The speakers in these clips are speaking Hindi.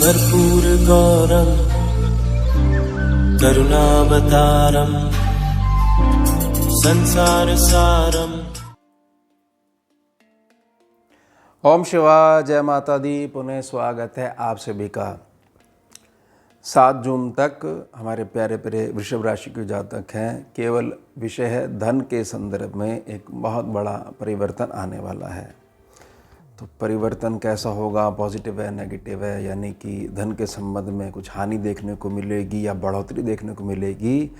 कर्पूरगौरं करुणावतारं संसारसारम्। ओम शिवाय, जय माता दी। पुनः स्वागत है आप सभी का। 7 जून तक हमारे प्यारे प्यारे वृषभ राशि के जातक हैं। केवल विषय है धन के संदर्भ में एक बहुत बड़ा परिवर्तन आने वाला है। तो परिवर्तन कैसा होगा, पॉजिटिव है नेगेटिव है, यानी कि धन के संबंध में कुछ हानि देखने को मिलेगी या बढ़ोतरी देखने को मिलेगी,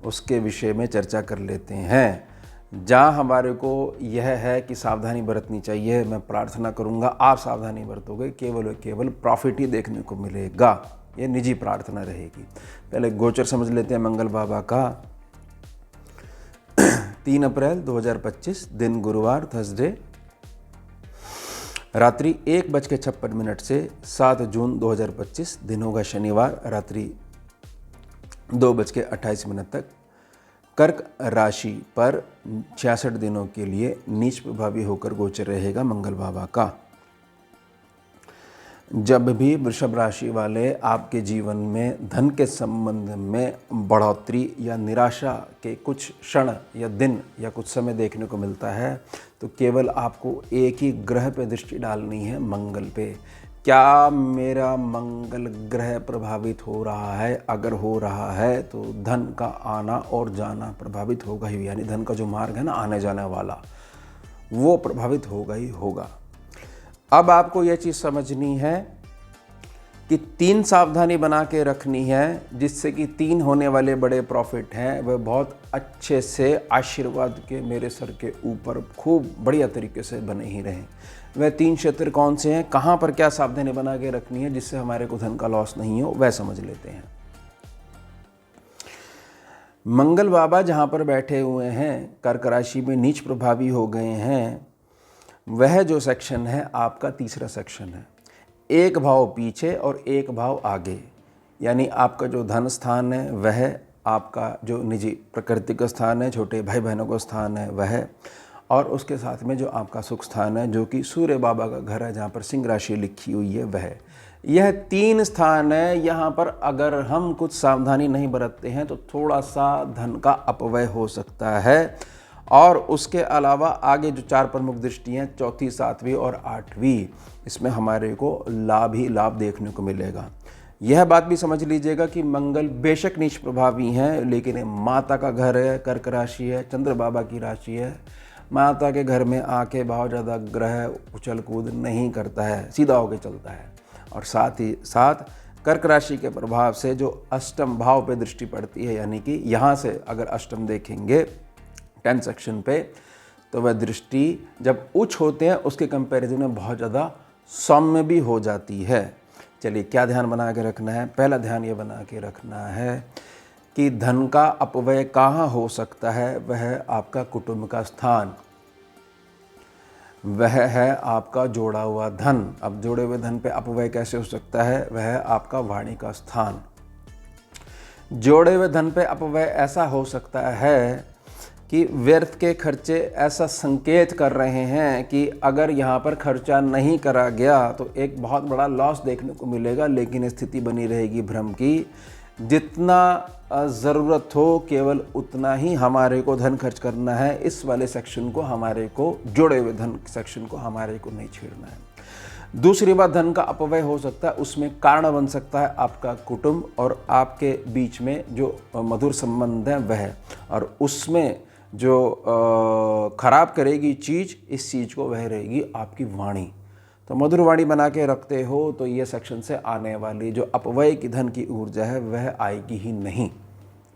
उसके विषय में चर्चा कर लेते हैं। जहाँ हमारे को यह है कि सावधानी बरतनी चाहिए, मैं प्रार्थना करूँगा आप सावधानी बरतोगे, केवल और केवल प्रॉफिट ही देखने को मिलेगा। ये निजी प्रार्थना रहेगी। पहले गोचर समझ लेते हैं मंगल बाबा का। 3 अप्रैल 2025 दिन गुरुवार थर्सडे, रात्रि 1:56 से 7 जून 2025 दिन होगा शनिवार, रात्रि 2:28 तक। कर्क राशि पर 66 दिनों के लिए नीच प्रभावी होकर गोचर रहेगा मंगल बाबा का। जब भी वृषभ राशि वाले आपके जीवन में धन के संबंध में बढ़ोतरी या निराशा के कुछ क्षण या दिन या कुछ समय देखने को मिलता है, तो केवल आपको एक ही ग्रह पे दृष्टि डालनी है, मंगल पे। क्या मेरा मंगल ग्रह प्रभावित हो रहा है? अगर हो रहा है तो धन का आना और जाना प्रभावित होगा ही, यानी धन का जो मार्ग है ना, आने जाने वाला, वो प्रभावित होगा ही होगा। अब आपको यह चीज़ समझनी है कि 3 सावधानी बना के रखनी है, जिससे कि 3 होने वाले बड़े प्रॉफिट हैं वह बहुत अच्छे से आशीर्वाद के मेरे सर के ऊपर खूब बढ़िया तरीके से बने ही रहें। वह 3 क्षेत्र कौन से हैं, कहाँ पर क्या सावधानी बना के रखनी है जिससे हमारे को धन का लॉस नहीं हो, वह समझ लेते हैं। मंगल बाबा जहाँ पर बैठे हुए हैं, कर्क राशि में नीच प्रभावी हो गए हैं, वह जो सेक्शन है आपका तीसरा सेक्शन है। 1 भाव पीछे और 1 भाव आगे, यानी आपका जो धन स्थान है वह, आपका जो निजी प्रकृति का स्थान है, छोटे भाई बहनों का स्थान है वह, और उसके साथ में जो आपका सुख स्थान है जो कि सूर्य बाबा का घर है, जहाँ पर सिंह राशि लिखी हुई है वह। यह 3 स्थान है। यहाँ पर अगर हम कुछ सावधानी नहीं बरतते हैं तो थोड़ा सा धन का अपव्यय हो सकता है। और उसके अलावा आगे जो 4 प्रमुख दृष्टियाँ, चौथी, 7वीं और 8वीं, इसमें हमारे को लाभ ही लाभ देखने को मिलेगा। यह बात भी समझ लीजिएगा कि मंगल बेशक नीच प्रभावी हैं, लेकिन ये माता का घर है, कर्क राशि है, चंद्र बाबा की राशि है। माता के घर में आके बहुत ज़्यादा ग्रह उछल कूद नहीं करता है, सीधा होके चलता है। और साथ ही साथ कर्क राशि के प्रभाव से जो अष्टम भाव पे दृष्टि पड़ती है, यानी कि यहाँ से अगर अष्टम देखेंगे 10 सेक्शन पे, तो वह दृष्टि जब उच्च होते हैं उसके कंपैरिजन में बहुत ज़्यादा सौम्य भी हो जाती है। चलिए, क्या ध्यान बना के रखना है? पहला ध्यान ये बना के रखना है कि धन का अपव्यय कहाँ हो सकता है, वह आपका कुटुंब का स्थान, वह है आपका जोड़ा हुआ धन। अब जोड़े हुए धन पे अपव्यय कैसे हो सकता है? वह है आपका वाणी का स्थान। जोड़े हुए धन पे अपव्यय ऐसा हो सकता है कि व्यर्थ के खर्चे ऐसा संकेत कर रहे हैं कि अगर यहाँ पर खर्चा नहीं करा गया तो एक बहुत बड़ा लॉस देखने को मिलेगा, लेकिन स्थिति बनी रहेगी भ्रम की। जितना ज़रूरत हो केवल उतना ही हमारे को धन खर्च करना है। इस वाले सेक्शन को हमारे को, जोड़े हुए धन सेक्शन को हमारे को नहीं छेड़ना है। दूसरी बात, धन का अपव्यय हो सकता है, उसमें कारण बन सकता है आपका कुटुंब और आपके बीच में जो मधुर संबंध है वह, और उसमें जो खराब करेगी चीज़, इस चीज़ को वह रहेगी आपकी वाणी। तो मधुर वाणी बना के रखते हो तो ये सेक्शन से आने वाली जो अपव्यय की धन की ऊर्जा है वह आएगी ही नहीं।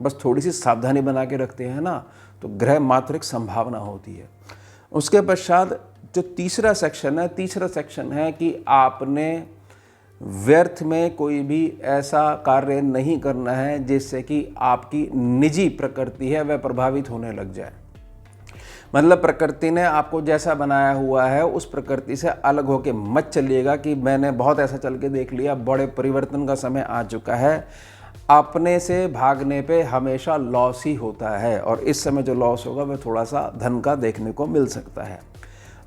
बस थोड़ी सी सावधानी बना के रखते हैं ना, तो ग्रह मात्र एक संभावना होती है। उसके पश्चात जो तीसरा सेक्शन है कि आपने व्यर्थ में कोई भी ऐसा कार्य नहीं करना है जिससे कि आपकी निजी प्रकृति है वह प्रभावित होने लग जाए। मतलब प्रकृति ने आपको जैसा बनाया हुआ है उस प्रकृति से अलग होके मत चलिएगा कि मैंने बहुत ऐसा चल के देख लिया, बड़े परिवर्तन का समय आ चुका है। अपने से भागने पे हमेशा लॉस ही होता है, और इस समय जो लॉस होगा वह थोड़ा सा धन का देखने को मिल सकता है।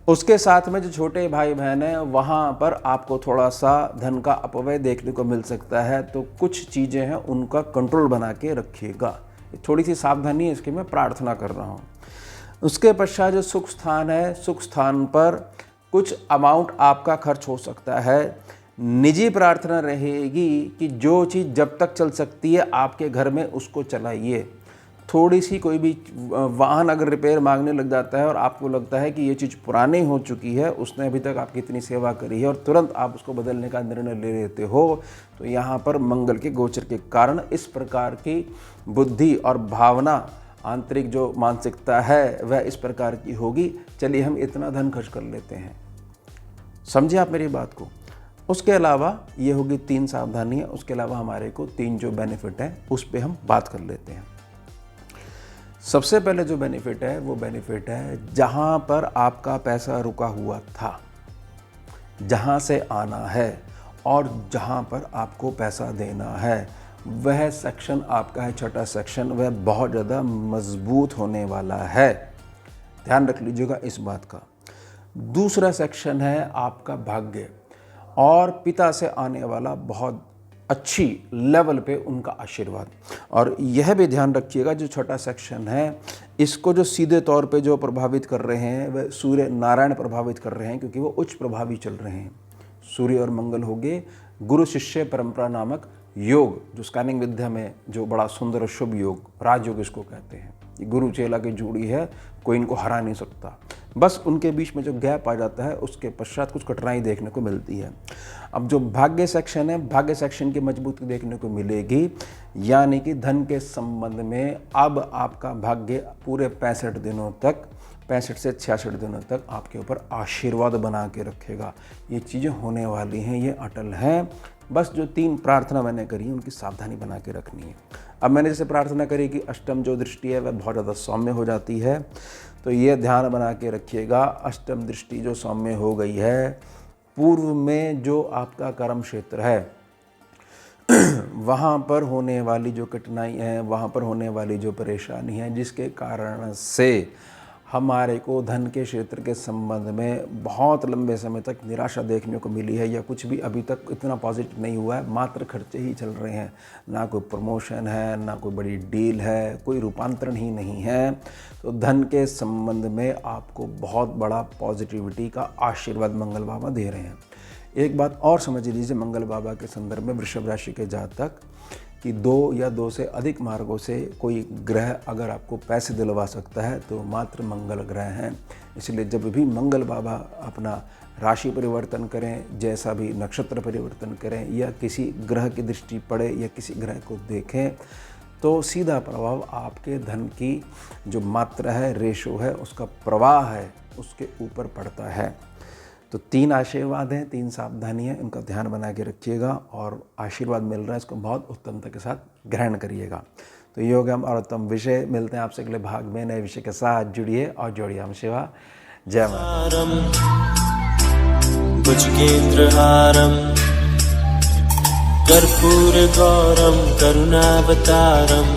उसके साथ में जो छोटे भाई बहन हैं वहाँ पर आपको थोड़ा सा धन का अपव्यय देखने को मिल सकता है, तो कुछ चीज़ें हैं उनका कंट्रोल बना के रखिएगा। थोड़ी सी सावधानी है, इसकी मैं प्रार्थना कर रहा हूँ। उसके पश्चात जो सुख स्थान है, सुख स्थान पर कुछ अमाउंट आपका खर्च हो सकता है। निजी प्रार्थना रहेगी कि जो चीज़ जब तक चल सकती है आपके घर में उसको चलाइए। थोड़ी सी कोई भी वाहन अगर रिपेयर मांगने लग जाता है और आपको लगता है कि ये चीज़ पुरानी हो चुकी है, उसने अभी तक आपकी इतनी सेवा करी है और तुरंत आप उसको बदलने का निर्णय ले लेते हो, तो यहाँ पर मंगल के गोचर के कारण इस प्रकार की बुद्धि और भावना, आंतरिक जो मानसिकता है वह इस प्रकार की होगी। चलिए हम इतना धन खर्च कर लेते हैं। समझे आप मेरी बात को? उसके अलावा ये होगी 3 सावधानियाँ। उसके अलावा हमारे को 3 जो बेनिफिट है उस पर हम बात कर लेते हैं। सबसे पहले जो बेनिफिट है वो बेनिफिट है जहाँ पर आपका पैसा रुका हुआ था, जहाँ से आना है और जहाँ पर आपको पैसा देना है, वह सेक्शन आपका है, छठा सेक्शन, वह बहुत ज़्यादा मजबूत होने वाला है। ध्यान रख लीजिएगा इस बात का। दूसरा सेक्शन है आपका भाग्य और पिता से आने वाला बहुत अच्छी लेवल पे उनका आशीर्वाद। और यह भी ध्यान रखिएगा जो छोटा सेक्शन है, इसको जो सीधे तौर पे जो प्रभावित कर रहे हैं वह सूर्य नारायण प्रभावित कर रहे हैं, क्योंकि वो उच्च प्रभावी चल रहे हैं। सूर्य और मंगल हो गए गुरु शिष्य परंपरा नामक योग, जो स्कैनिंग विद्या में जो बड़ा सुंदर शुभ योग, राजयोग इसको कहते हैं। ये गुरु चेला की जोड़ी है, कोई इनको हरा नहीं सकता। बस उनके बीच में जो गैप आ जाता है उसके पश्चात कुछ कठिनाई देखने को मिलती है। अब जो भाग्य सेक्शन है, भाग्य सेक्शन की मजबूती देखने को मिलेगी, यानी कि धन के संबंध में अब आपका भाग्य पूरे 65 दिनों तक, 65 से 66 दिनों तक आपके ऊपर आशीर्वाद बना के रखेगा। ये चीज़ें होने वाली हैं, ये अटल हैं। बस जो 3 प्रार्थना मैंने करी उनकी सावधानी बना के रखनी है। अब मैंने जैसे प्रार्थना करी कि अष्टम जो दृष्टि है वह बहुत ज़्यादा सौम्य हो जाती है, तो ये ध्यान बना के रखिएगा। अष्टम दृष्टि जो सौम्य हो गई है, पूर्व में जो आपका कर्म क्षेत्र है वहाँ पर होने वाली जो कठिनाई है, वहाँ पर होने वाली जो परेशानी है, जिसके कारण से हमारे को धन के क्षेत्र के संबंध में बहुत लंबे समय तक निराशा देखने को मिली है, या कुछ भी अभी तक इतना पॉजिटिव नहीं हुआ है, मात्र खर्चे ही चल रहे हैं। ना कोई प्रमोशन है, ना कोई बड़ी डील है, कोई रूपांतरण ही नहीं है। तो धन के संबंध में आपको बहुत बड़ा पॉजिटिविटी का आशीर्वाद मंगल बाबा दे रहे हैं। एक बात और समझ लीजिए मंगल बाबा के संदर्भ में, वृषभ राशि के जातक, कि 2 या 2 से अधिक मार्गों से कोई ग्रह अगर आपको पैसे दिलवा सकता है तो मात्र मंगल ग्रह हैं। इसलिए जब भी मंगल बाबा अपना राशि परिवर्तन करें, जैसा भी नक्षत्र परिवर्तन करें, या किसी ग्रह की दृष्टि पड़े या किसी ग्रह को देखें, तो सीधा प्रभाव आपके धन की जो मात्रा है, रेशो है, उसका प्रवाह है, उसके ऊपर पड़ता है। तो 3 आशीर्वाद हैं, 3 सावधानियाँ, उनका ध्यान बना के रखिएगा और आशीर्वाद मिल रहा है इसको बहुत उत्तमता के साथ ग्रहण करिएगा। तो ये हो गया हम और उत्तम विषय। मिलते हैं आपसे अगले भाग में नए विषय के साथ। जुड़िए और जोड़िए हम शिवा। जय माता। भुजगेन्द्रहारं कर्पूरगौरं करुणावतारं